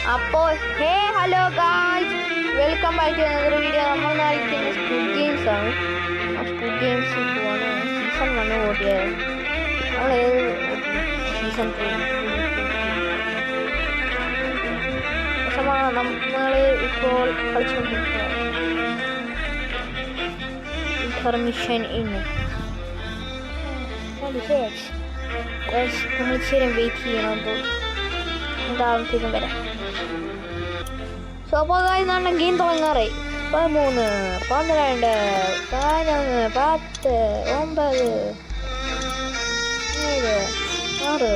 അപ്പോൾ hey hello guys, welcome back to another video. നമ്മൾ കളിക്കുന്ന സ്ക്വിഡ് ഗെയിംസ് ആണ്. ആ സ്ക്വിഡ് ഗെയിംസ് പോവാണ്. സീസൺ 1 ഓടിയത്. നമ്മൾ സീസൺ 2 നമ്മൾ ഇപ്പോൾ കളിച്ചുകൊണ്ടിരിക്കുക. പെർമിഷൻ ഇന്ന് നമ്മൾ ഇച്ചിരി വെയിറ്റ് ചെയ്യണം. എന്താകുമ്പോഴത്തേക്കും വരാം. സ്വാഭാവികമായി നല്ല ഗെയിം തുടങ്ങാറായി. 13, 12, 11, 10, 9, 7,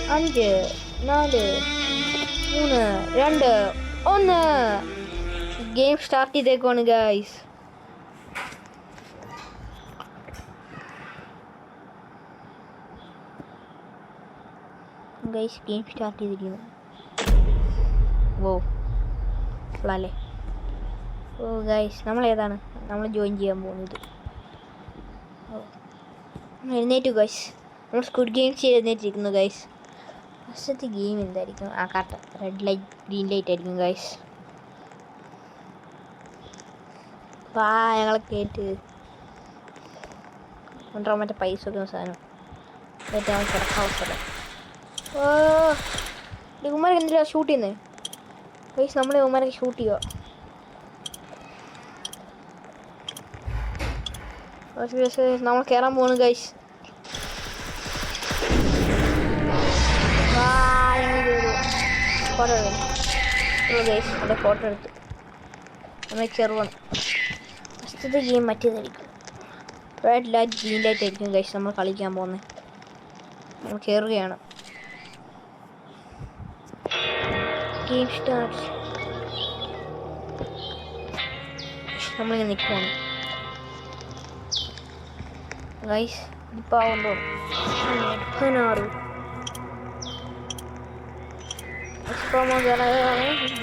6, 5, 4, 3, 2, 1. ഗെയിം സ്റ്റാർട്ട് ചെയ്തേക്കുവാണ് ഗൈസ്. ഗെയിം സ്റ്റാർട്ട് ചെയ്തിരിക്കുന്നു. അല്ലേ ഗൈസ്, നമ്മൾ ഏതാണ് നമ്മൾ ജോയിൻ ചെയ്യാൻ പോകുന്നത്? എഴുന്നേറ്റു ഗൈസ്. നമ്മൾ സ്ക്വിഡ് ഗെയിംസ് എഴുന്നേറ്റിരിക്കുന്നു ഗൈസ്. ഫസ്റ്റത്തെ ഗെയിം എന്തായിരിക്കും? ആ കാട്ട റെഡ് ലൈറ്റ് ഗ്രീൻ ലൈറ്റ് ആയിരിക്കും ഗൈസ്. ഞങ്ങളെ കേട്ട് കൊണ്ടുവരാൻ മറ്റേ പൈസ ഒക്കെ സാധനം കിടക്കാൻ അവസരം. ഉമ്മാരെ എന്തിനാ ഷൂട്ട് ചെയ്യുന്നത് ഗൈസ്? നമ്മളെ ഉമ്മാരെ ഷൂട്ട് ചെയ്യുക. നമ്മൾ കയറാൻ പോകുന്നു ഗൈസ്. ഫോട്ടോ ഗൈസ്, നമ്മുടെ ഫോട്ടോ എടുത്ത് നമ്മൾ കയറുവാണ്. ഫസ്റ്റത്തെ ഗെയിം മറ്റേതായിരിക്കും. റെഡ് ലൈറ്റ് ഗ്രീൻ ലൈറ്റ് ആയിരിക്കും ഗൈസ് നമ്മൾ കളിക്കാൻ പോകുന്നത്. നമ്മൾ കയറുകയാണ്. Game start. നമ്മളിങ്ങനെ നിൽക്കുവാണ് ഗൈസ്. ഇപ്പോൾ ആവുമ്പോൾ 16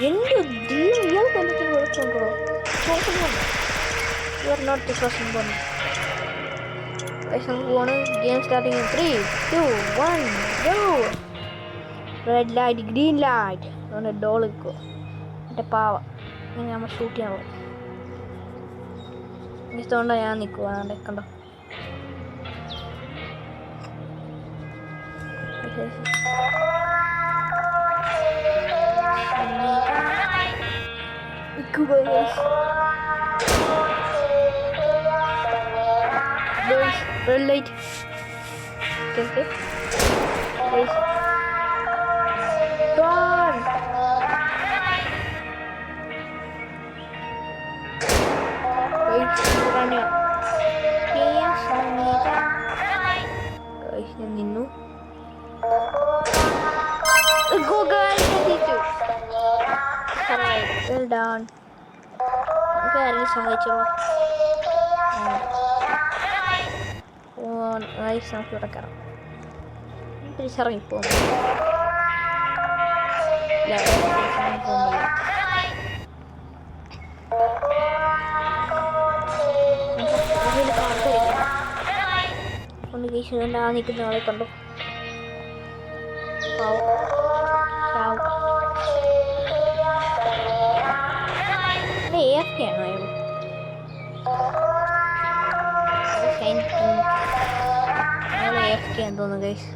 എൻ്റെ ഇയാൾക്ക് എന്തെങ്കിലും കുഴപ്പമുണ്ടോ? യു ആർ നോട്ട് ഡിസ്കസിംഗ് പോലെ ഗൈസ്. നമുക്ക് പോവാണ്. Game starting 3, 2, 1 go. Red light green light. അതുകൊണ്ട് ഡോൾ നിൽക്കുക. എൻ്റെ പാവ ഇങ്ങനെ നമ്മൾ ഷൂട്ട് ചെയ്യാൻ പോകും. ഇതുകൊണ്ടാണ് ഞാൻ നിൽക്കുക. അതുകൊണ്ട് കണ്ടോ red light. Okay. Guys. Run. Guys, run ya. Guys, ഞാൻ നിന്നു. Go guys, itu. Alright, well done. Okay, alis സഹായിച്ചോ. ഗൈസ്, നമുക്ക് ഇവിടെ കയറാം. തിരിച്ചിറങ്ങിപ്പോ. നിൽക്കുന്ന ആളെ കണ്ടോ? AFK ആണോ അയാൾ? AFK എന്ന് തോന്നുന്നു ഗൈസ്.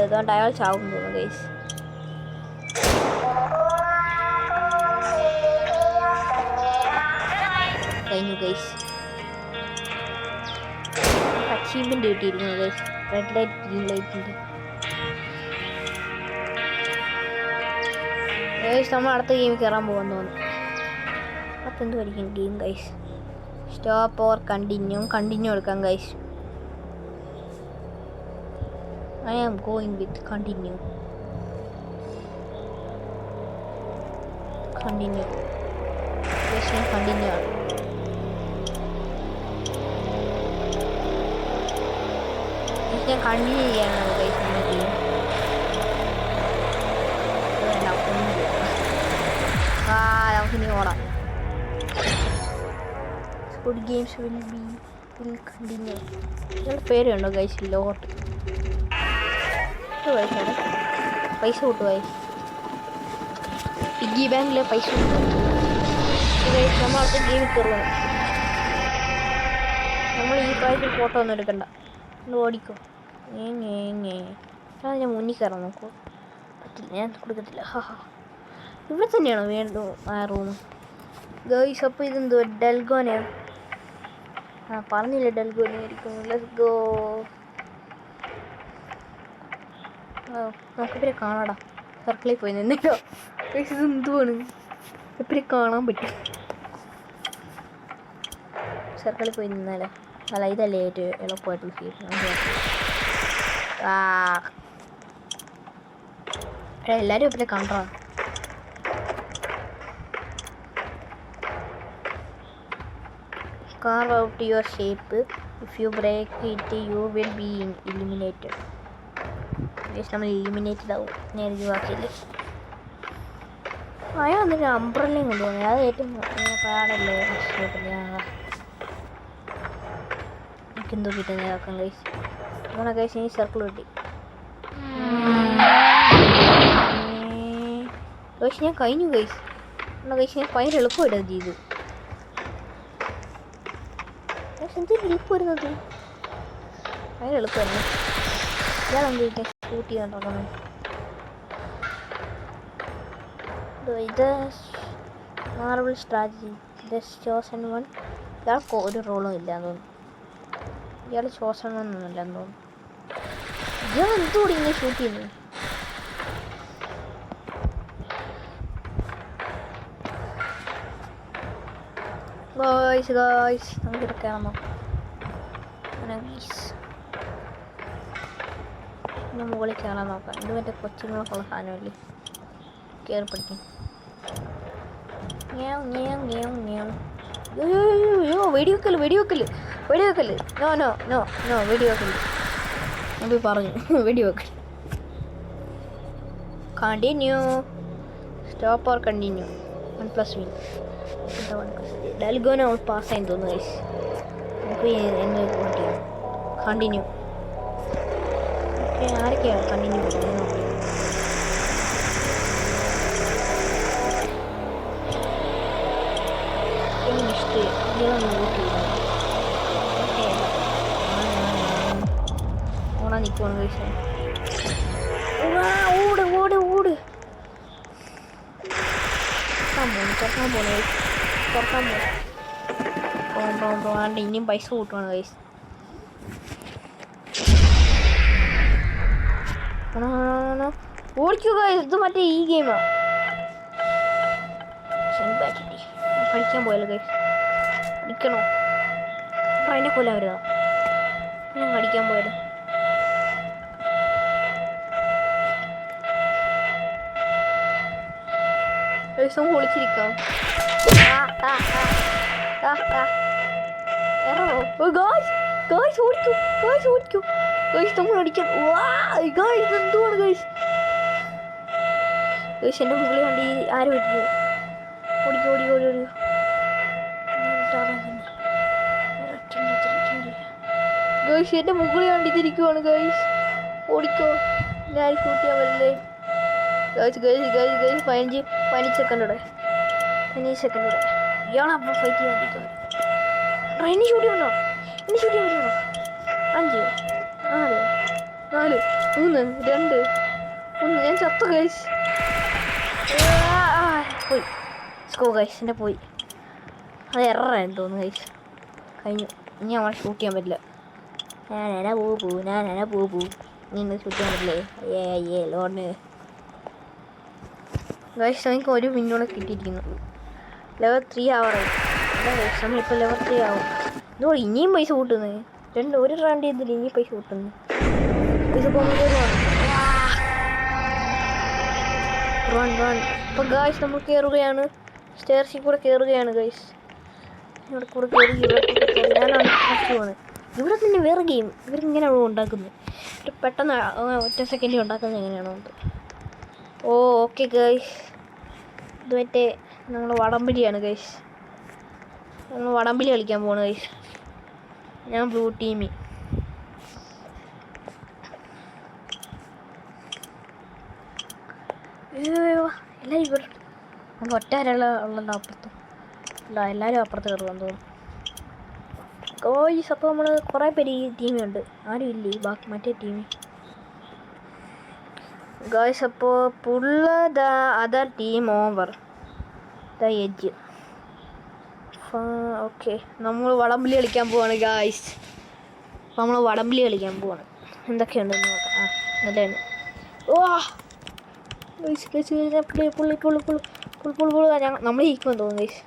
അതുകൊണ്ട് അയാൾ ചാവും തോന്നുന്നു ഗൈസ്. കഴിഞ്ഞു ഗൈസ്. അച്ചീവ്മെന്റ് കിട്ടിയിരിക്കുന്നു ഗൈസ്. റെഡ് ലൈറ്റ് ഗ്രീൻ ലൈറ്റിൻ്റെ ഗൈസ്. നമ്മൾ അടുത്ത ഗെയിം കയറാൻ പോകാൻ തോന്നുന്നു. അപ്പം എന്തുമായിരിക്കും game guys? Stop or continue എടുക്കാം guys. I am going with continue. Yes, continue. Ini continue ya guys, ini. Langsung ini orang. Squid Games will be continue. നിങ്ങളുടെ പേര് കണ്ടോ ഗൈസ്? ലോട്ട് പൈസയാണ്. പൈസ കൂട്ടുമായി പിഗ്ഗി ബാങ്കിലെ പൈസ നമ്മളടുത്ത് ഗെയിമിൽ കയറുകയാണ്. നമ്മൾ ഈ പ്രാവശ്യം ഫോട്ടോ ഒന്നും എടുക്കണ്ട, ഒന്ന് ഓടിക്കോ. ഞാൻ മുന്നിൽ കയറാൻ നോക്കൂ. പറ്റില്ല, ഞാൻ കൊടുക്കത്തില്ല. ഇവിടെ തന്നെയാണോ വേണ്ടു ആ റൂം ഗൈസ്? അപ്പോൾ ഇതെന്തോ ഡെൽഗോനെയോ? പറഞ്ഞില്ലേ ഡെൽഗോനെ ആയിരിക്കും. Let's go. നമുക്കിപ്പരെ കാണാടാ. സർക്കിളിൽ പോയി നിന്നിട്ടോ ഗൈസ്. ഇത് എന്തുവാണ്? എപ്പരെ കാണാൻ പറ്റും? സർക്കിളിൽ പോയി നിന്നാലോ? അല്ല, ഇതല്ലേ ഏറ്റവും എളുപ്പമായിട്ടുള്ള ഫീൽ. എല്ലാവരും എപ്പരെ കണ്ടോ? Carve out your shape. If you break it, you will be eliminated. നമ്മൾ എലിമിനേറ്റഡ് ആവും. ഞാൻ ഒഴിവാക്കിയില്ലേ. അയാൾ എന്നിട്ട് അംബ്രല്ലയും കൊണ്ടുപോകുന്നത് അത് ഏറ്റവും പാടല്ലേ. എനിക്കെന്തോ കിട്ടുന്ന ഇതാക്കാൻ കഴിച്ച് അങ്ങനെ കഴിച്ച് ഈ സർക്കിൾ കിട്ടി. കഴിച്ച് ഞാൻ കഴിഞ്ഞു കഴിച്ച്. എന്നാൽ കഴിച്ച് ഞാൻ ഭയങ്കര എളുപ്പമായിട്ടത് ചെയ്തു. എന്തൊരു എളുപ്പം വരുന്നത്, ഭയങ്കര എളുപ്പമായിരുന്നു. ഇയാളെന്ത് ഷൂട്ട് ചെയ്യാൻ തുടങ്ങുന്നത്? ഇത് marble strategy the chosen one. ഇയാൾക്ക് ഒരു റോളും ഇല്ലാന്ന് തോന്നുന്നു. ഇയാൾ ചോസൺ വൺ ഒന്നുമില്ലെന്ന് തോന്നുന്നു. ഇയാൾ എന്തുകൂടി ഇങ്ങനെ ഷൂട്ട് ചെയ്യുന്നു? ഗായ്സ് നമുക്ക് കയറാമോ? പിന്നെ മുകളിൽ കയറാൻ നോക്കാം. ഇത് മറ്റേ കൊച്ചുങ്ങളൊക്കെയുള്ള സാധനമല്ലേ, കയറി പഠിക്കും. വെടിവെക്കല്. നോ വെടിവെക്കല്. ഞാൻ പോയി പറഞ്ഞു വെടിവെക്കല്. കണ്ടിന്യൂ. Stop or continue. 1+1. ഡൽഗോനെ നമ്മൾ പാസ്സായി തോന്നുന്നു ഗൈസ്. നമുക്ക് എന്ത് ചെയ്യാം? കണ്ടിന്യൂ. ആരൊക്കെയാണ് കണ്ടിന്യൂ ചെയ്യുന്നത്? എനിക്കിഷ്ടം ഇയാളൊന്ന് വോട്ട് ചെയ്യുന്നത്. ഓടാൻ നിൽക്കുവാണ് ഗൈസ്. ഓട് തുറക്കാൻ പോകണ്ട. ഇനിയും പൈസ കൂട്ടുവാണ് ഗൈസ്. ഓടിക്കൂ ഗൈസ്. ഇത് മറ്റേ ഈ ഗെയിമാ. കളിക്കാൻ പോയല്ലോ ഗൈസ്. അടിക്കണോ? അപ്പം അതിനെ കൊല്ലാൻ വരുക. ഞാൻ കളിക്കാൻ പോയത്. ദിവസം പൊളിച്ചിരിക്കാം. ഓടിക്കൂ. നമ്മൾ അടിക്കാം. എന്തുവാണ് ഗൈസ്? എൻ്റെ മുകളിൽ വണ്ടി ആരും പറ്റുമോ? ഓടി ഗൈസ്, എൻ്റെ മുകളിൽ വണ്ടി തിരിക്കുവാണ് ഗൈസ്. ഓടിക്കോ. ഞാൻ ഷൂട്ട് ചെയ്യാൻ പറ്റില്ലേ ഗൈസ്? 15 സെക്കൻഡോടെ. ഇയാളപ്പോൾ ഫൈറ്റ് ചെയ്യാൻ പറ്റുമോ? എന്നെ ഷൂട്ട് ചെയ്യാൻ പറ്റുമോ? 5 4 3 2 1. ഞാൻ ചത്തു ഗൈസ്. പോയി സ്കോ ഗൈസ്. എൻ്റെ പോയി. അത് എററായിരുന്നു തോന്നുന്നു ഗൈസ്. കഴിഞ്ഞു. ഇനി അവളെ ഷൂട്ട് ചെയ്യാൻ പറ്റില്ല. ഞാനാ പോ. നീ ഷൂട്ട് ചെയ്യാൻ പറ്റില്ലേ? Loan guys. എനിക്ക് 1 മിനിറ്റോടെ കിട്ടിയിരിക്കുന്നു. ലെവൽ 3 ആവാറായി. നമ്മളിപ്പോൾ ലെവൽ 3 ആവും. ഇതോ ഇനിയും പൈസ കൂട്ടുന്നത്. ഒരു റൗണ്ട് ചെയ്തില്ല, ഇനിയും പൈസ കൂട്ടുന്നു. പൈസ റൺ. അപ്പോൾ ഗൈസ് നമ്മൾ കയറുകയാണ്. സ്റ്റെയർസിൽ കൂടെ കയറുകയാണ് ഗൈസ്. ഇവിടെ കൂടെ കയറി ഞാനാണ് ഫസ്റ്റ് പോണ്. ഇവിടെ തന്നെ വേറെ ഗെയിം ഇവരിങ്ങനെയാണോ ഉണ്ടാക്കുന്നത്? പെട്ടെന്ന് ഒറ്റ സെക്കൻഡിൽ ഉണ്ടാക്കുന്നത് എങ്ങനെയാണോ? Okay guys. ഇത് മറ്റേ നമ്മൾ വടംവലിയാണ് ഗൈസ്. നമ്മൾ വടംവലി കളിക്കാൻ പോവാണ് ഗൈസ്. ഞാൻ ബ്ലൂ ടീമിൽ. എല്ലാവരും ഇവിടെ നമുക്ക് ഒറ്റ ഉള്ളല്ലോ അപ്പുറത്ത്. ഇല്ല, എല്ലാവരും അപ്പുറത്ത് കയറുമെന്ന് തോന്നുന്നു. ഗോയ്സ്, അപ്പോൾ നമ്മൾ കുറേ പേര് ഈ ടീമുണ്ട്. ആരും ഇല്ലേ ബാക്കി മറ്റേ ടീമിൽ? ഗോയ്സ്, അപ്പോൾ pull the other team over the edge. Okay, നമ്മൾ വടംവലി കളിക്കാൻ പോവാണ് ഗായ്സ്. അപ്പോൾ നമ്മൾ വടംവലി കളിക്കാൻ പോവാണ്. എന്തൊക്കെയുണ്ടെന്ന് നോക്കാം. നല്ലതാണ്. ഓ നമ്മൾ ജയിക്കുമെന്ന് തോന്നുന്നു ഗൈസ്.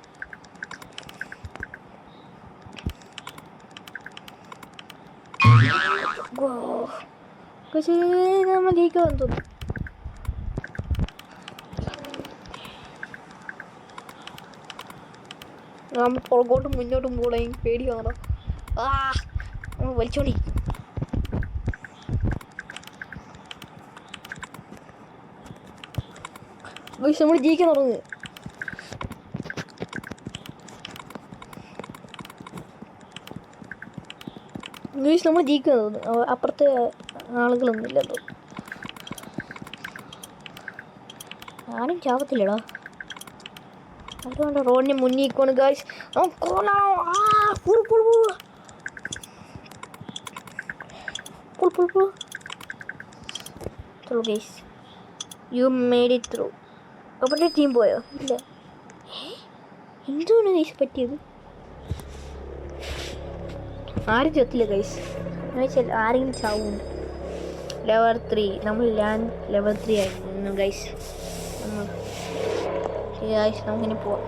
നമ്മൾ ജയിക്കുമെന്ന് തോന്നുന്നു. നമ്മൾ പുറകോട്ടും മുന്നോട്ടും പോകണേ, പേടി കാണാം. നമ്മൾ വലിച്ചോണ്ടി. നമ്മൾ ജയിക്കാൻ തുടങ്ങുക. നമ്മൾ ജയിക്കാൻ തോന്നുന്നു. അപ്പുറത്തെ ആളുകളൊന്നും ഇല്ലല്ലോ. ആരും ചാവത്തില്ലടാ. അതുകൊണ്ട് റോഡിന് മുന്നിൽ guys. Guys, you made it through. അവിടെ ടീം പോയോ? ഇല്ല. എന്തുകൊണ്ട് ഗൈസ് പറ്റിയത്? ആരും ചത്തില്ല ഗൈസ്. ആരെങ്കിലും ചാവുണ്ട്. ലെവൽ 3. നമ്മൾ ലെവൽ 3 ആയിരുന്നു ഗൈസ്. നമുക്കിനി പോവാം.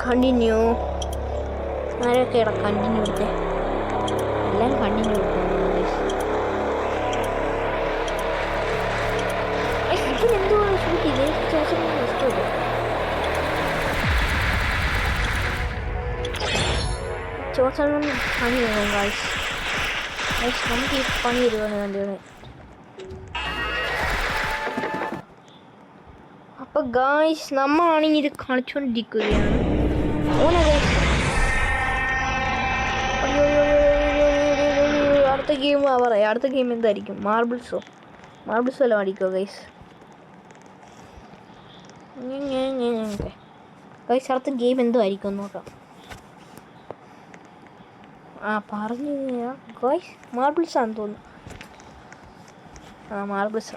കണ്ടിന്യൂ. ആരൊക്കെ ഇടാം കണ്ടിന്യൂ എടുത്തേ. എല്ലാവരും കണ്ടിന്യൂ എടുക്കണം ഗൈസ്. ഇതിനെന്തുവാണ് ഷൂട്ട് ചെയ്തത്? ഇഷ്ടമില്ല. ചോദിച്ചാൽ പണി തരുന്നു ഗൈസ്. നമുക്ക് ഈ പണി തരുവാണ് കണ്ടത്. അപ്പോൾ ഗായ്സ്, നമ്മളാണെങ്കിൽ ഇത് കളിച്ചുകൊണ്ടിരിക്കുകയാണ്. അടുത്ത ഗെയിം പറയാം. അടുത്ത ഗെയിം എന്തായിരിക്കും? മാർബിൾസോ എല്ലാം അടിക്കുമോ ഗൈസ്? ഗൈസ്, അടുത്ത ഗെയിം എന്തോ ആയിരിക്കും നോക്കാം. പറഞ്ഞു ഗൈസ്, മാർബിൾസാണെന്ന് തോന്നുന്നു. മാർബിൾസ്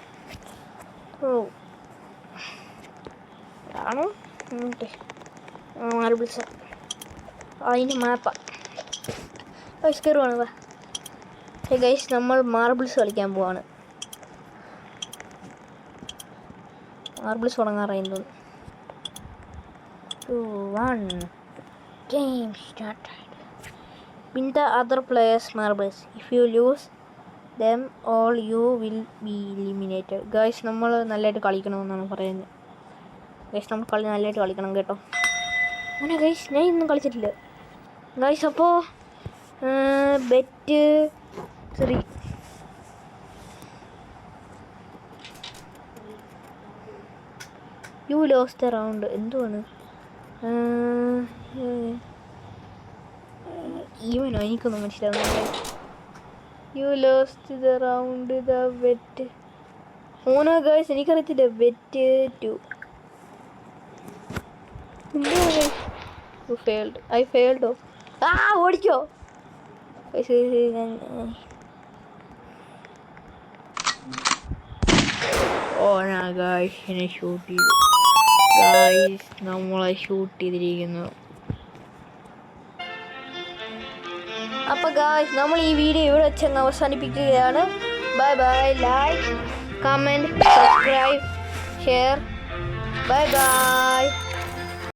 ആണോ? മാർബിൾസ് അതിൻ്റെ മാപ്പാണ് ഗൈസ്. കയറുവാണ്. ഗൈസ്, നമ്മൾ മാർബിൾസ് കളിക്കാൻ പോവാണ്. മാർബിൾസ് തുടങ്ങാറായെന്ന് തോന്നുന്നു. 2, 1 game started. Win the other players marbles. If you lose them all, you will be eliminated. Guys, നമ്മൾ നല്ലതായിട്ട് കളിക്കണമെന്നാണ് പറയുന്നത്. ഗൈസ്, നമ്മൾ നല്ലതായിട്ട് കളിക്കണം കേട്ടോ. അങ്ങനെ ഗൈസ്, ഞാൻ ഇന്നും കളിച്ചിട്ടില്ല ഗൈസ്. അപ്പോൾ bet 3. You lost the round. എന്തുവാണ് ഈവനോ? എനിക്കൊന്നും മനസ്സിലാവുന്നില്ല. You lost the round the bet. ഓനോ ഗൈസ്, എനിക്കറിയത്തില്ല. ബെറ്റ് 2. I failed. ഓടിക്കോ. ഗൈസ്, എന്നെ ഷൂട്ട് ചെയ്തു ഗൈസ്. നമ്മളെ ഷൂട്ട് ചെയ്തിരിക്കുന്നു. അപ്പോൾ ഗൈസ്, നമ്മൾ ഈ വീഡിയോ ഇവിടെ വെച്ചങ്ങ് അവസാനിപ്പിക്കുകയാണ്. Bye bye. Like, comment, subscribe, share. Bye by.